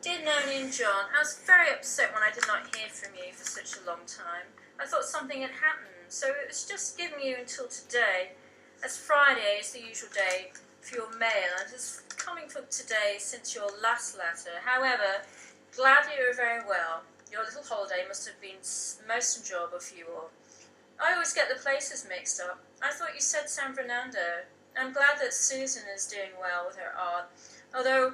Dear Noni and John, I was very upset when I did not hear from you for such a long time. I thought something had happened, so it was just giving you until today, as Friday is the usual day for your mail, and it is coming for today since your last letter. However, glad you are very well. Your little holiday must have been most enjoyable for you all. I always get the places mixed up. I thought you said San Fernando. I'm glad that Susan is doing well with her art, although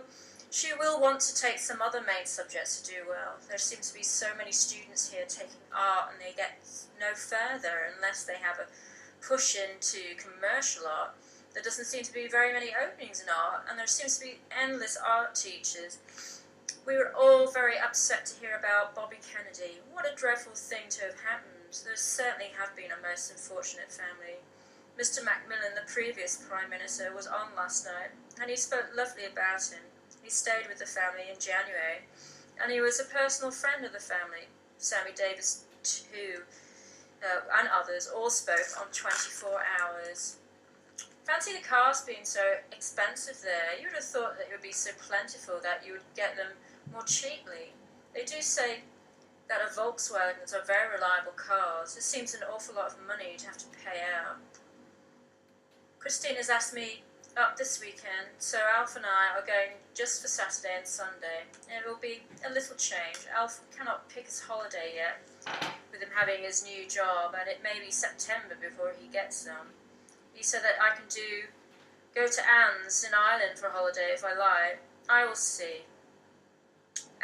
she will want to take some other main subjects to do well. There seems to be so many students here taking art, and they get no further unless they have a push into commercial art. There doesn't seem to be very many openings in art, and there seems to be endless art teachers. We were all very upset to hear about Bobby Kennedy. What a dreadful thing to have happened. There certainly have been a most unfortunate family. Mr. Macmillan, the previous Prime Minister, was on last night, and he spoke lovely about him. He stayed with the family in January, and he was a personal friend of the family. Sammy Davis, too, and others all spoke on 24 hours. Fancy the cars being so expensive there. You would have thought that it would be so plentiful that you would get them more cheaply. They do say that a Volkswagens are very reliable cars. It seems an awful lot of money to have to pay out. Christine has asked me up this weekend, so Alf and I are going just for Saturday and Sunday. It will be a little change. Alf cannot pick his holiday yet, with him having his new job, and it may be September before he gets them. He said that I can go to Anne's in Ireland for a holiday if I like. I will see.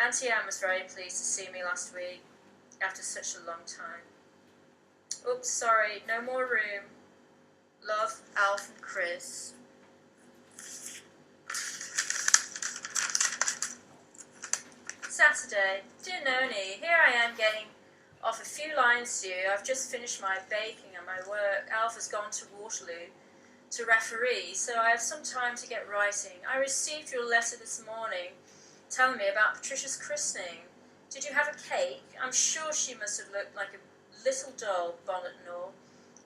Auntie Anne was very pleased to see me last week, after such a long time. Oops, sorry, no more room. Love, Alf and Chris. Saturday. Dear Noni, here I am getting off a few lines to you. I've just finished my baking and my work. Alf has gone to Waterloo to referee, so I have some time to get writing. I received your letter this morning telling me about Patricia's christening. Did you have a cake? I'm sure she must have looked like a little doll, bonnet and all.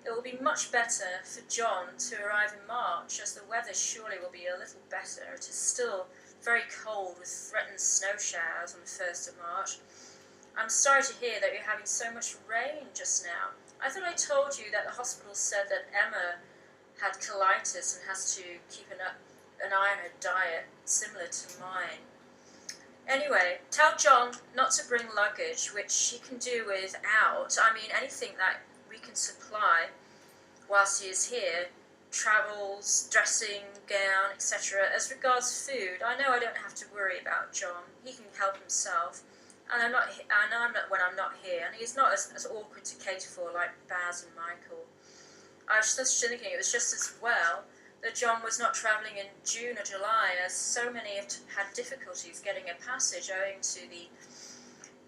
It will be much better for John to arrive in March, as the weather surely will be a little better. It is still very cold with threatened snow showers on the 1st of March. I'm sorry to hear that you're having so much rain just now. I thought I told you that the hospital said that Emma had colitis and has to keep an eye on her diet, similar to mine. Anyway, tell John not to bring luggage, which he can do without. I mean, anything that we can supply whilst he is here. Travels, dressing, gown, etc. As regards food, I know I don't have to worry about John. He can help himself. And I'm not when I'm not here, and he's not as awkward to cater for like Baz and Michael. I was just thinking it was just as well that John was not travelling in June or July, as so many have had difficulties getting a passage owing to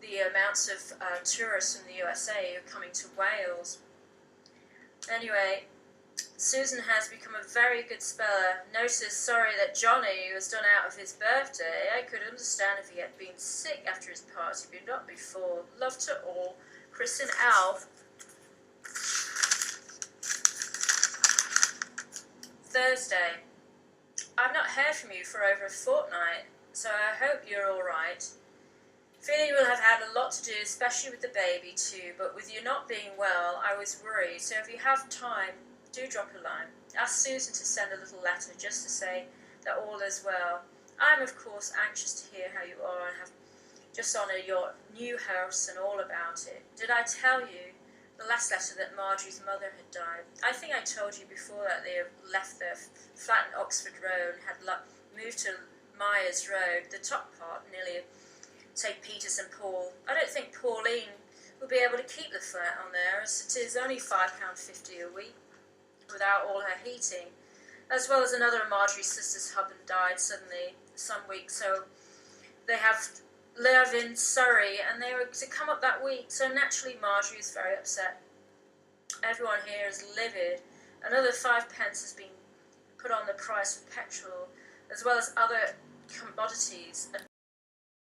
the amounts of tourists from the USA who are coming to Wales. Anyway, Susan has become a very good speller. Notice, sorry that Johnny was done out of his birthday. I could understand if he had been sick after his party, but not before. Love to all. Chris and Alf. Thursday. I've not heard from you for over a fortnight, so I hope you're all right. Feeling you will have had a lot to do, especially with the baby too, but with you not being well, I was worried, so if you have time, do drop a line. Ask Susan to send a little letter just to say that all is well. I am, of course, anxious to hear how you are and have just honoured your new house and all about it. Did I tell you the last letter that Marjorie's mother had died? I think I told you before that they have left their flat in Oxford Road and had moved to Myers Road, the top part, nearly St. Peter's and Paul. I don't think Pauline will be able to keep the flat on there, as it is only £5.50 a week, without all her heating, as well as another of Marjorie's sister's husband died suddenly some week, so they have live in Surrey, and they were to come up that week, so naturally Marjorie is very upset. Everyone here is livid. Another 5 pence has been put on the price of petrol, as well as other commodities, and